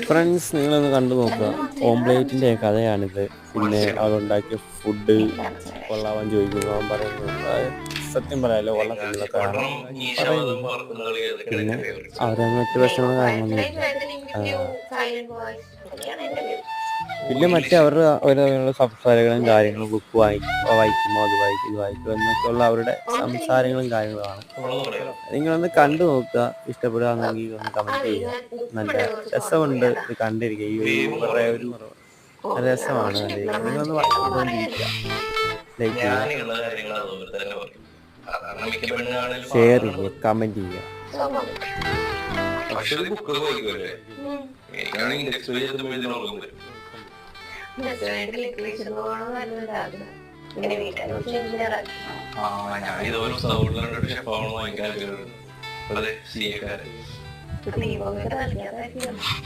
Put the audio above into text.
Friends, നിങ്ങളൊന്ന് കണ്ടു നോക്കുക. ഓംപ്ലേറ്റിൻ്റെ കഥയാണിത്. പിന്നെ അവളുണ്ടാക്കിയ ഫുഡ് കൊള്ളാവാൻ ചോദിക്കുന്നു. അവൻ പറയുന്നു സത്യം പറയാലോ കൊള്ളത്തില്ലെന്നൊക്കെ പറയുന്നു. പിന്നെ അവരെ മറ്റു പ്രശ്നങ്ങളും കാര്യങ്ങളൊന്നുമില്ല. പിന്നെ മറ്റേ അവരുടെ ഓരോ സംസാരങ്ങളും കാര്യങ്ങളും ബുക്ക് വായിക്കുമോ അത് വായിക്കും ഇത് വായിക്കും എന്നൊക്കെയുള്ള അവരുടെ സംസാരങ്ങളും കാര്യങ്ങളുമാണ്. നിങ്ങളൊന്ന് കണ്ടു നോക്കുക. ഇഷ്ടപ്പെടുകയാണെങ്കിൽ ഒന്ന് കമൻറ്റ് ചെയ്യുക. നല്ല രസമുണ്ട് ഇത് കണ്ടിരിക്കുക. ഈ ഇവരുടെ ഒരു രസമാണ് കണ്ടിരിക്കുക. നിങ്ങളൊന്ന് വായിച്ചുകൊണ്ടിരിക്കുക. ലൈക്ക് ചെയ്യുക, ഷെയർ ചെയ്യുക, കമൻറ്റ് ചെയ്യുക. ഞാൻ ഇതുപോലെ സൗണ്ടിലുണ്ട് ഷെഫ് ആവണം ഭയങ്കര. അതെ,